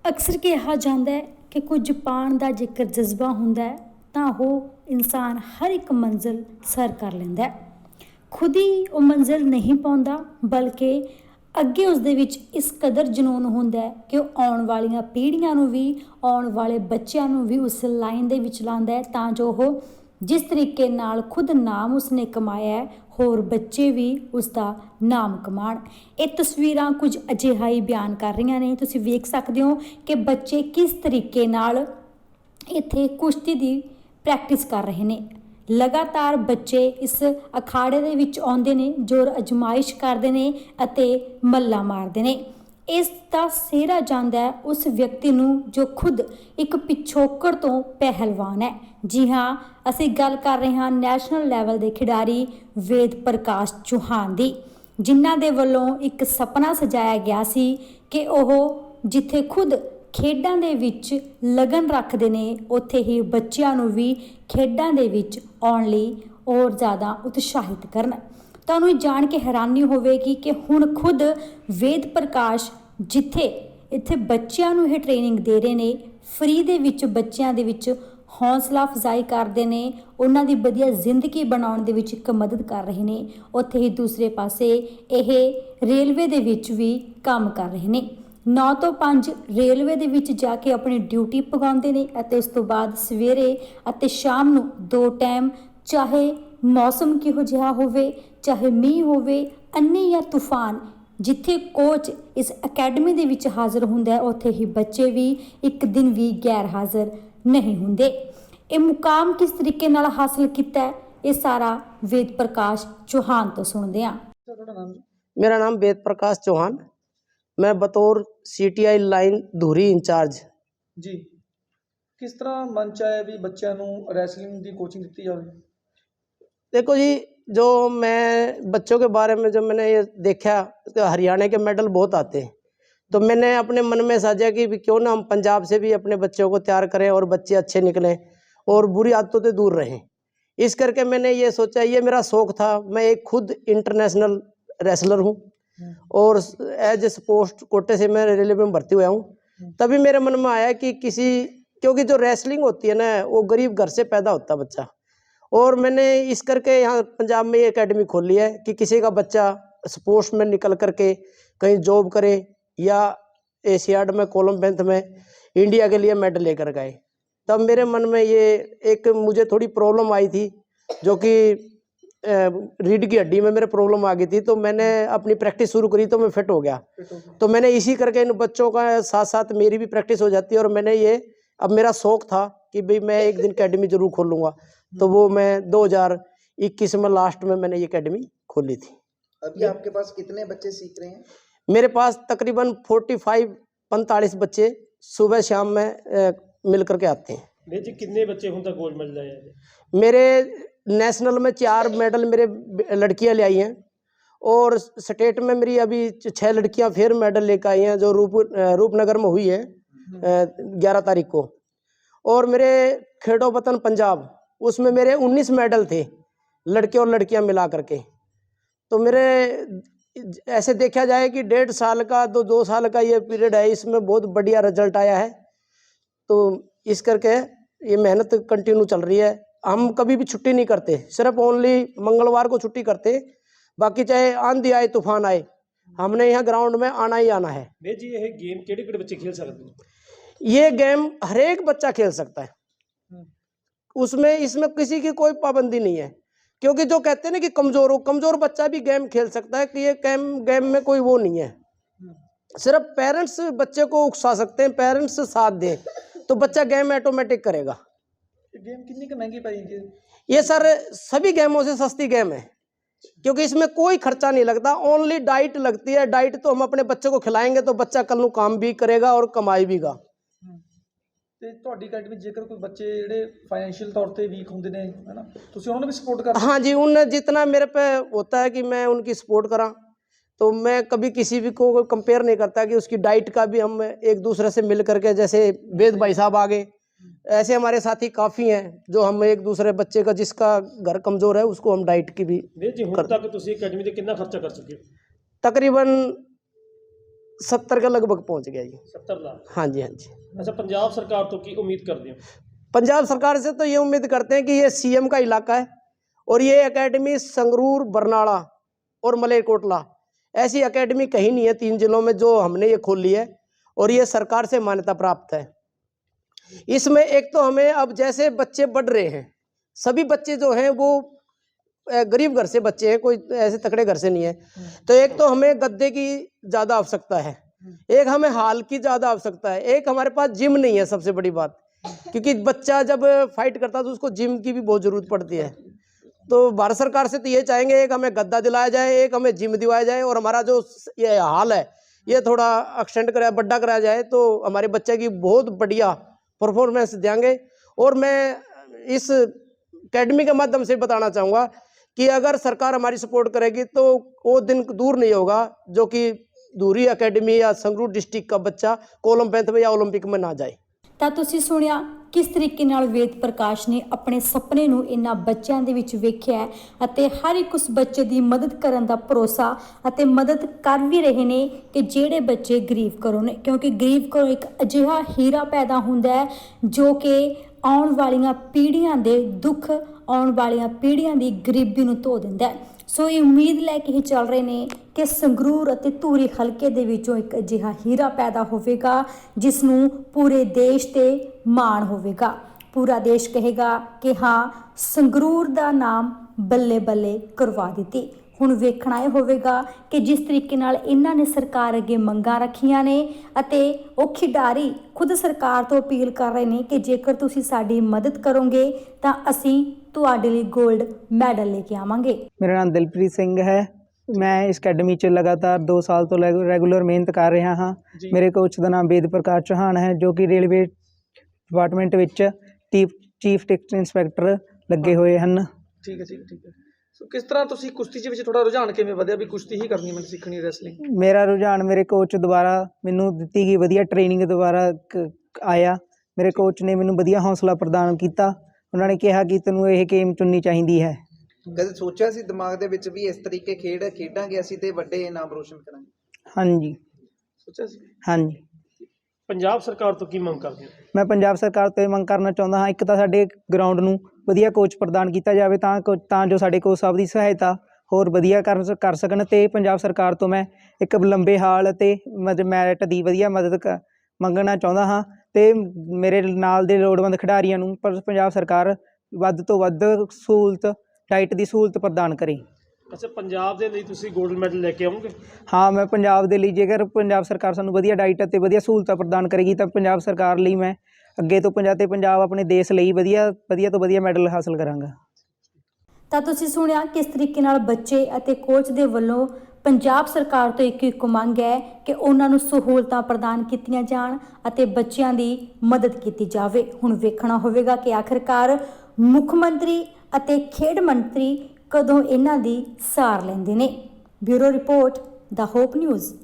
ਅਕਸਰ ਕਿਹਾ ਜਾਂਦਾ ਹੈ ਕਿ ਕੁਝ ਪਾਉਣ ਦਾ ਜੇਕਰ ਜਜ਼ਬਾ ਹੁੰਦਾ ਹੈ ਤਾਂ ਉਹ ਇਨਸਾਨ ਹਰ ਇੱਕ ਮੰਜ਼ਿਲ ਸਰ ਕਰ ਲੈਂਦਾ ਹੈ। ਖੁਦ ਹੀ ਉਹ ਮੰਜ਼ਿਲ ਨਹੀਂ ਪਾਉਂਦਾ ਬਲਕਿ ਅੱਗੇ ਉਸ ਦੇ ਵਿੱਚ ਇਸ ਕਦਰ ਜਨੂਨ ਹੁੰਦਾ ਹੈ ਕਿ ਉਹ ਆਉਣ ਵਾਲੀਆਂ ਪੀੜ੍ਹੀਆਂ ਨੂੰ ਵੀ, ਆਉਣ ਵਾਲੇ ਬੱਚਿਆਂ ਨੂੰ ਵੀ ਉਸ ਲਾਈਨ ਦੇ ਵਿੱਚ ਲਾਉਂਦਾ ਹੈ ਤਾਂ ਜੋ ਉਹ ਜਿਸ ਤਰੀਕੇ ਨਾਲ ਖੁਦ ਨਾਮ ਉਸਨੇ ਕਮਾਇਆ ਹੈ ਹੋਰ ਬੱਚੇ ਵੀ ਉਸ ਦਾ ਨਾਮ ਕਮਾਉਣ। ਇਹ ਤਸਵੀਰਾਂ ਕੁਝ ਅਜਿਹਾ ਹੀ ਬਿਆਨ ਕਰ ਰਹੀਆਂ ਨੇ। ਤੁਸੀਂ ਵੇਖ ਸਕਦੇ ਹੋ ਕਿ ਬੱਚੇ ਕਿਸ ਤਰੀਕੇ ਨਾਲ ਇੱਥੇ ਕੁਸ਼ਤੀ ਦੀ ਪ੍ਰੈਕਟਿਸ ਕਰ ਰਹੇ ਨੇ। ਲਗਾਤਾਰ ਬੱਚੇ ਇਸ ਅਖਾੜੇ ਦੇ ਵਿੱਚ ਆਉਂਦੇ ਨੇ, ਜ਼ੋਰ ਅਜਮਾਇਸ਼ ਕਰਦੇ ਨੇ ਅਤੇ ਮੱਲਾ ਮਾਰਦੇ ਨੇ। ਇਸ ਦਾ ਸਿਹਰਾ ਜਾਂਦਾ ਹੈ ਉਸ ਵਿਅਕਤੀ ਨੂੰ ਜੋ ਖੁਦ ਇੱਕ ਪਿਛੋਕੜ ਤੋਂ ਪਹਿਲਵਾਨ ਹੈ। ਜੀ ਹਾਂ, ਅਸੀਂ ਗੱਲ ਕਰ ਰਹੇ ਹਾਂ ਨੈਸ਼ਨਲ ਲੈਵਲ ਦੇ ਖਿਡਾਰੀ ਵੇਦ ਪ੍ਰਕਾਸ਼ ਚੌਹਾਨ ਦੀ, ਜਿਨ੍ਹਾਂ ਦੇ ਵੱਲੋਂ ਇੱਕ ਸੁਪਨਾ ਸਜਾਇਆ ਗਿਆ ਸੀ ਕਿ ਉਹ ਜਿੱਥੇ ਖੁਦ ਖੇਡਾਂ ਦੇ ਵਿੱਚ ਲਗਨ ਰੱਖਦੇ ਨੇ ਉੱਥੇ ਹੀ ਬੱਚਿਆਂ ਨੂੰ ਵੀ ਖੇਡਾਂ ਦੇ ਵਿੱਚ ਆਉਣ ਲਈ ਹੋਰ ਜ਼ਿਆਦਾ ਉਤਸ਼ਾਹਿਤ ਕਰਨ। ਤੁਹਾਨੂੰ ਇਹ ਜਾਣ ਕੇ ਹੈਰਾਨੀ ਹੋਵੇਗੀ ਕਿ ਹੁਣ ਖੁਦ ਵੇਦ ਪ੍ਰਕਾਸ਼ ਜਿੱਥੇ ਇੱਥੇ ਬੱਚਿਆਂ ਨੂੰ ਇਹ ਟ੍ਰੇਨਿੰਗ ਦੇ ਰਹੇ ਨੇ, ਫ੍ਰੀ ਦੇ ਵਿੱਚ ਬੱਚਿਆਂ ਦੇ ਵਿੱਚ ਹੌਸਲਾ ਅਫਜ਼ਾਈ ਕਰਦੇ ਨੇ, ਉਹਨਾਂ ਦੀ ਵਧੀਆ ਜ਼ਿੰਦਗੀ ਬਣਾਉਣ ਦੇ ਵਿੱਚ ਇੱਕ ਮਦਦ ਕਰ ਰਹੇ ਨੇ, ਉੱਥੇ ਹੀ ਦੂਸਰੇ ਪਾਸੇ ਇਹ ਰੇਲਵੇ ਦੇ ਵਿੱਚ ਵੀ ਕੰਮ ਕਰ ਰਹੇ ਨੇ। 9 ਤੋਂ 5 ਰੇਲਵੇ ਦੇ ਵਿੱਚ ਜਾ ਕੇ ਆਪਣੀ ਡਿਊਟੀ ਪਗਾਉਂਦੇ ਨੇ ਅਤੇ ਉਸ ਤੋਂ ਬਾਅਦ ਸਵੇਰੇ ਅਤੇ ਸ਼ਾਮ ਨੂੰ 2 ਟਾਈਮ, ਚਾਹੇ ਮੌਸਮ ਕਿਹੋ ਜਿਹਾ ਹੋਵੇ, ਚਾਹੇ ਮੀਂਹ ਹੋਵੇ, ਅੰਨੇ ਜਾਂ ਤੂਫਾਨ, ਜਿੱਥੇ ਕੋਚ ਇਸ ਅਕੈਡਮੀ ਦੇ ਵਿੱਚ ਹਾਜ਼ਰ ਹੁੰਦਾ ਹੈ ਉੱਥੇ ਹੀ ਬੱਚੇ ਵੀ ਇੱਕ ਦਿਨ ਵੀ ਗੈਰ ਹਾਜ਼ਰ ਨਹੀਂ ਹੁੰਦੇ। ਇਹ ਮੁਕਾਮ ਕਿਸ ਤਰੀਕੇ ਨਾਲ ਹਾਸਲ ਕੀਤਾ ਹੈ ਇਹ ਸਾਰਾ ਵੇਦ ਪ੍ਰਕਾਸ਼ ਚੌਹਾਨ ਤੋਂ ਸੁਣਦੇ ਹਾਂ। मेरा नाम वेद प्रकाश चौहान, मैं बतौर CTI ਲਾਈਨ ਧੂਰੀ ਇੰਚਾਰਜ ਜੀ। ਕਿਸ ਤਰ੍ਹਾਂ ਮਨ ਚ ਆਇਆ ਵੀ ਬੱਚਿਆਂ ਨੂੰ ਰੈਸਲਿੰਗ ਦੀ ਕੋਚਿੰਗ ਦਿੱਤੀ ਜਾਵੇ? देखो जी, जो मैं बच्चों के बारे में जब मैंने ये देखा तो हरियाणा के मेडल बहुत आते हैं, तो मैंने अपने मन में साझा कि भी क्यों ना हम पंजाब से भी अपने बच्चों को तैयार करें और बच्चे अच्छे निकलें और बुरी आदतों से दूर रहें। इस करके मैंने ये सोचा, ये मेरा शौक़ था। मैं एक खुद इंटरनेशनल रेसलर हूँ और एज ए स्पोर्ट्स कोटे से मैं रेलवे में भर्ती हुआ हूँ। तभी मेरे मन में आया कि क्योंकि जो रेसलिंग होती है ना वो गरीब घर से पैदा होता बच्चा, और मैंने इस करके यहाँ पंजाब में ये एकेडमी खोली है कि किसी का बच्चा स्पोर्ट्स में निकल करके कहीं जॉब करे या एशियाड में, ओलंपिक में इंडिया के लिए मेडल लेकर गए। तब मेरे मन में ये एक मुझे थोड़ी प्रॉब्लम आई थी, जो कि रीढ़ की हड्डी में मेरे प्रॉब्लम आ गई थी, तो मैंने अपनी प्रैक्टिस शुरू करी तो मैं फिट हो गया। तो मैंने इसी करके इन बच्चों का साथ साथ मेरी भी प्रैक्टिस हो जाती है, और मैंने ये अब मेरा शौक़ था कि भाई मैं एक दिन एकेडमी जरूर खोलूँगा, तो वो मैं 2021 में लास्ट में मैंने ये एकेडमी खोली थी। अभी आपके पास कितने बच्चे सीख रहे हैं? मेरे पास तकरीबन 45-45 बच्चे सुबह शाम में मिल करके आते हैं। नहीं जी, कितने बच्चे ਹੁਣ तक गोल्ड मेडल लाए? मेरे नेशनल में 4 मेडल मेरे लड़कियां ले आई हैं, और स्टेट में मेरी अभी 6 लड़कियां फिर मेडल लेकर आई हैं, जो रूपनगर में हुई है 11 तारीख को। और मेरे खेड़ो वतन पंजाब, उसमें मेरे 19 मेडल थे लड़के और लड़कियां मिला करके। तो मेरे ऐसे देखा जाए कि 1.5 साल का 2 साल का ये पीरियड है, इसमें बहुत बढ़िया रिजल्ट आया है। तो इस करके ये मेहनत कंटिन्यू चल रही है। हम कभी भी छुट्टी नहीं करते, सिर्फ ओनली मंगलवार को छुट्टी करते, बाकी चाहे आंधी आए तूफान आए हमने यहाँ ग्राउंड में आना ही आना है। नहीं जी, ये गेम केड़े बच्चे खेल सकते हैं? ये गेम हर एक बच्चा खेल सकता है, उसमें इसमें किसी की कोई पाबंदी नहीं है। क्योंकि जो कहते हैं ना कि कमजोर बच्चा भी गेम खेल सकता है, कि ये गेम में कोई वो नहीं है। सिर्फ पेरेंट्स बच्चे को उकसा सकते हैं, पेरेंट्स साथ दें तो बच्चा गेम ऑटोमेटिक करेगा। गेम कितनी की महंगी पड़ेगी? ये सर सभी गेमों से सस्ती गेम है, क्योंकि इसमें कोई खर्चा नहीं लगता, ओनली डाइट लगती है। डाइट तो हम अपने बच्चे को खिलाएंगे तो बच्चा कल को काम भी करेगा और कमाई भीगा। ਤੇ ਤੁਹਾਡੀ ਅਕੈਡਮੀ ਜੇਕਰ ਕੋਈ ਬੱਚੇ ਜਿਹੜੇ ਫਾਈਨੈਂਸ਼ੀਅਲ ਤੌਰ ਤੇ ਵੀਕ ਹੁੰਦੇ ਨੇ, ਹੈ ਨਾ, ਤੁਸੀਂ ਉਹਨਾਂ ਨੂੰ ਵੀ ਸਪੋर्ट ਕਰਦੇ? हाँ जी, उन जितना मेरे पे होता है कि मैं उनकी सपोर्ट करा, तो मैं कभी किसी भी को कंपेयर नहीं करता कि उसकी डाइट का भी हम एक दूसरे से मिल करके, जैसे वेद भाई साहब आ गए, ऐसे हमारे साथी काफ़ी हैं जो हम एक दूसरे बच्चे का जिसका घर कमज़ोर है उसको हम डाइट की भी नहीं जी, ਹੁਣ ਤੱਕ ਤੁਸੀਂ ਅਕੈਡਮੀ ਤੇ ਕਿੰਨਾ ਖਰਚਾ ਕਰ ਚੁੱਕੇ ਹੋ? तकरीबन 70 के लगभग पहुंच गया जी। 70 लाख। हाँ जी, हाँ जी। अच्छा, पंजाब सरकार तो की उम्मीद करते हो? पंजाब सरकार से तो ये उम्मीद करते हैं कि ये सीएम का इलाका है और ये एकेडमी संगरूर, बरनाला और मलेरकोटला, ऐसी एकेडमी कहीं नहीं है 3 जिलों में जो हमने ये खोली है और ये सरकार से मान्यता प्राप्त है। इसमें एक तो हमें अब जैसे बच्चे बढ़ रहे हैं, सभी बच्चे जो हैं वो गरीब घर से बच्चे हैं, कोई ऐसे तकड़े घर से नहीं है। तो एक तो हमें गद्दे की ज़्यादा आवश्यकता है, एक हमें हाल की ज़्यादा आवश्यकता है, एक हमारे पास जिम नहीं है सबसे बड़ी बात, क्योंकि बच्चा जब फाइट करता है तो उसको जिम की भी बहुत ज़रूरत पड़ती है। तो भारत सरकार से तो ये चाहेंगे, एक हमें गद्दा दिलाया जाए, एक हमें जिम दिलाया जाए और हमारा जो ये हाल है ये थोड़ा एक्सटेंड कराया, बड़ा कराया जाए तो हमारे बच्चे की बहुत बढ़िया परफॉर्मेंस देंगे। और मैं इस एकेडमी के माध्यम से बताना चाहूँगा कि अगर सरकार हमारी सपोर्ट करेगी तो वो दिन दूर नहीं होगा जो कि दूरी एकेडमी या संगरूर डिस्ट्रिक्ट का बच्चा ओलंपिक में या ओलंपिक में ना जाए। ਤਾਂ ਤੁਸੀਂ ਸੁਣਿਆ ਕਿਸ ਤਰੀਕੇ ਨਾਲ ਵੇਦ ਪ੍ਰਕਾਸ਼ ਨੇ ਆਪਣੇ ਸੁਪਨੇ ਨੂੰ ਇਹਨਾਂ ਬੱਚਿਆਂ ਦੇ ਵਿੱਚ ਵੇਖਿਆ ਹੈ ਅਤੇ ਹਰ ਇੱਕ ਉਸ ਬੱਚੇ ਦੀ ਮਦਦ ਕਰਨ ਦਾ ਭਰੋਸਾ ਅਤੇ ਮਦਦ ਕਰ ਵੀ ਰਹੇ ਨੇ ਕਿ ਜਿਹੜੇ ਬੱਚੇ ਗਰੀਬ ਘਰੋਂ ਨੇ, ਕਿਉਂਕਿ ਗਰੀਬ ਘਰੋਂ ਇੱਕ ਅਜਿਹਾ ਹੀਰਾ ਪੈਦਾ ਹੁੰਦਾ ਹੈ ਜੋ ਕਿ ਆਉਣ ਵਾਲੀਆਂ ਪੀੜ੍ਹੀਆਂ ਦੇ ਦੁੱਖ, ਆਉਣ ਵਾਲੀਆਂ ਪੀੜ੍ਹੀਆਂ ਦੀ ਗਰੀਬੀ ਨੂੰ ਧੋ ਦਿੰਦਾ ਹੈ। ਸੋ ਇਹ ਉਮੀਦ ਲੈ ਕੇ ਹੀ ਚੱਲ ਰਹੇ ਨੇ ਕਿ ਸੰਗਰੂਰ ਅਤੇ ਧੂਰੀ ਹਲਕੇ ਦੇ ਵਿੱਚੋਂ ਇੱਕ ਅਜਿਹਾ ਹੀਰਾ ਪੈਦਾ ਹੋਵੇਗਾ ਜਿਸ ਨੂੰ ਪੂਰੇ ਦੇਸ਼ ਤੇ ਮਾਣ ਹੋਵੇਗਾ। ਪੂਰਾ ਦੇਸ਼ ਕਹੇਗਾ ਕਿ ਹਾਂ, ਸੰਗਰੂਰ ਦਾ ਨਾਮ ਬੱਲੇ ਬੱਲੇ ਕਰਵਾ ਦਿੱਤੀ। ਹੁਣ ਵੇਖਣਾ ਇਹ ਹੋਵੇਗਾ ਕਿ ਜਿਸ ਤਰੀਕੇ ਨਾਲ ਇਹਨਾਂ ਨੇ ਸਰਕਾਰ ਅੱਗੇ ਮੰਗਾਂ ਰੱਖੀਆਂ ਨੇ ਅਤੇ ਉਹ ਖਿਡਾਰੀ ਖੁਦ ਸਰਕਾਰ ਤੋਂ ਅਪੀਲ ਕਰ ਰਹੇ ਨੇ ਕਿ ਜੇਕਰ ਤੁਸੀਂ ਸਾਡੀ ਮਦਦ ਕਰੋਗੇ ਤਾਂ ਅਸੀਂ ਤੁਹਾਡੇ ਲਈ ਗੋਲਡ ਮੈਡਲ ਲੈ ਕੇ ਆਵਾਂਗੇ। ਮੇਰਾ ਨਾਮ ਦਿਲਪ੍ਰੀਤ ਸਿੰਘ ਹੈ। ਮੈਂ ਇਸ ਅਕੈਡਮੀ 'ਚ ਲਗਾਤਾਰ 2 ਸਾਲ ਤੋਂ ਰੈਗੂਲਰ ਮਿਹਨਤ ਕਰ ਰਿਹਾ ਹਾਂ। ਮੇਰੇ ਕੋਚ ਦਾ ਨਾਮ ਵੇਦ ਪ੍ਰਕਾਸ਼ ਚੌਹਾਨ ਹੈ ਜੋ ਕਿ ਰੇਲਵੇ ਡਿਪਾਰਟਮੈਂਟ ਵਿੱਚ ਚੀਫ ਟਿਕਟ ਇੰਸਪੈਕਟਰ ਲੱਗੇ ਹੋਏ ਹਨ। ਠੀਕ ਹੈ, ਠੀਕ ਹੈ, ਠੀਕ ਹੈ। ਸੋ ਕਿਸ ਤਰ੍ਹਾਂ ਤੁਸੀਂ ਕੁਸ਼ਤੀ ਦੇ ਵਿੱਚ ਥੋੜਾ ਰੁਝਾਨ ਕਿਵੇਂ ਵਧਿਆ ਵੀ ਕੁਸ਼ਤੀ ਹੀ ਕਰਨੀ, ਮੈਨੂੰ ਸਿੱਖਣੀ ਰੈਸਲਿੰਗ? ਮੇਰਾ ਰੁਝਾਨ ਮੇਰੇ ਕੋਚ ਦੁਆਰਾ ਮੈਨੂੰ ਦਿੱਤੀ ਗਈ ਵਧੀਆ ਟ੍ਰੇਨਿੰਗ ਦੁਆਰਾ ਆਇਆ। ਮੇਰੇ ਕੋਚ ਨੇ ਮੈਨੂੰ ਵਧੀਆ ਹੌਸਲਾ ਪ੍ਰਦਾਨ ਕੀਤਾ। ਉਹਨਾਂ ਨੇ ਕਿਹਾ ਕਿ ਤੈਨੂੰ ਇਹ ਗੇਮ ਚੁਣਨੀ ਚਾਹੀਦੀ ਹੈ। ਕਦੇ ਸੋਚਿਆ ਸੀ ਦਿਮਾਗ ਦੇ ਵਿੱਚ ਵੀ ਇਸ ਤਰੀਕੇ ਖੇਡਾਂਗੇ ਅਸੀਂ ਤੇ ਵੱਡੇ ਇਨਾਮ ਰੋਸ਼ਨ ਕਰਾਂਗੇ? ਹਾਂਜੀ, ਸੋਚਿਆ ਸੀ। ਹਾਂਜੀ। ਪੰਜਾਬ ਸਰਕਾਰ ਤੋਂ ਕੀ ਮੰਗ ਕਰਦੇ ਹੋ? ਮੈਂ ਪੰਜਾਬ ਸਰਕਾਰ ਤੋਂ ਇਹ ਮੰਗ ਕਰਨਾ ਚਾਹੁੰਦਾ ਹਾਂ, ਇੱਕ ਤਾਂ ਸਾਡੇ ਗਰਾਊਂਡ ਨੂੰ ਵਧੀਆ ਕੋਚ ਪ੍ਰਦਾਨ ਕੀਤਾ ਜਾਵੇ ਤਾਂ ਜੋ ਸਾਡੇ ਕੋਚ ਸਾਹਿਬ ਦੀ ਸਹਾਇਤਾ ਹੋਰ ਵਧੀਆ ਕਰ ਸਕਣ। ਅਤੇ ਪੰਜਾਬ ਸਰਕਾਰ ਤੋਂ ਮੈਂ ਇੱਕ ਲੰਬੇ ਹਾਲ ਅਤੇ ਮੈਰਿਟ ਦੀ ਵਧੀਆ ਮਦਦ ਮੰਗਣਾ ਚਾਹੁੰਦਾ ਹਾਂ ਅਤੇ ਮੇਰੇ ਨਾਲ ਦੇ ਲੋੜਵੰਦ ਖਿਡਾਰੀਆਂ ਨੂੰ ਪੰਜਾਬ ਸਰਕਾਰ ਵੱਧ ਤੋਂ ਵੱਧ ਸਹੂਲਤ, ਡਾਈਟ ਦੀ ਸਹੂਲਤ ਪ੍ਰਦਾਨ ਕਰੇ। ਅੱਛਾ, ਪੰਜਾਬ ਦੇ ਲਈ ਤੁਸੀਂ ਗੋਲਡ ਮੈਡਲ ਲੈ ਕੇ ਆਓਗੇ? ਹਾਂ, ਮੈਂ ਪੰਜਾਬ ਦੇ ਲਈ, ਜੇਕਰ ਪੰਜਾਬ ਸਰਕਾਰ ਸਾਨੂੰ ਵਧੀਆ ਡਾਈਟ ਅਤੇ ਵਧੀਆ ਸਹੂਲਤਾਂ ਪ੍ਰਦਾਨ ਕਰੇਗੀ ਤਾਂ ਪੰਜਾਬ ਸਰਕਾਰ ਲਈ ਮੈਂ ਅੱਗੇ ਤੋਂ ਪੰਜਾਬ ਆਪਣੇ ਦੇਸ਼ ਲਈ ਵਧੀਆ ਤੋਂ ਵਧੀਆ ਮੈਡਲ ਹਾਸਲ ਕਰਾਂਗਾ। ਤਾਂ ਤੁਸੀਂ ਸੁਣਿਆ ਕਿਸ ਤਰੀਕੇ ਨਾਲ ਬੱਚੇ ਅਤੇ ਕੋਚ ਦੇ ਵੱਲੋਂ ਪੰਜਾਬ ਸਰਕਾਰ ਤੋਂ ਇੱਕ ਮੰਗ ਹੈ ਕਿ ਉਹਨਾਂ ਨੂੰ ਸਹੂਲਤਾਂ ਪ੍ਰਦਾਨ ਕੀਤੀਆਂ ਜਾਣ ਅਤੇ ਬੱਚਿਆਂ ਦੀ ਮਦਦ ਕੀਤੀ ਜਾਵੇ। ਹੁਣ ਵੇਖਣਾ ਹੋਵੇਗਾ ਕਿ ਆਖਿਰਕਾਰ ਮੁੱਖ ਮੰਤਰੀ ਅਤੇ ਖੇਡ ਮੰਤਰੀ ਕਦੋਂ ਇਹਨਾਂ ਦੀ ਸਾਰ ਲੈਂਦੇ ਨੇ। ਬਿਊਰੋ ਰਿਪੋਰਟ, ਦਾ ਹੋਪ ਨਿਊਜ਼।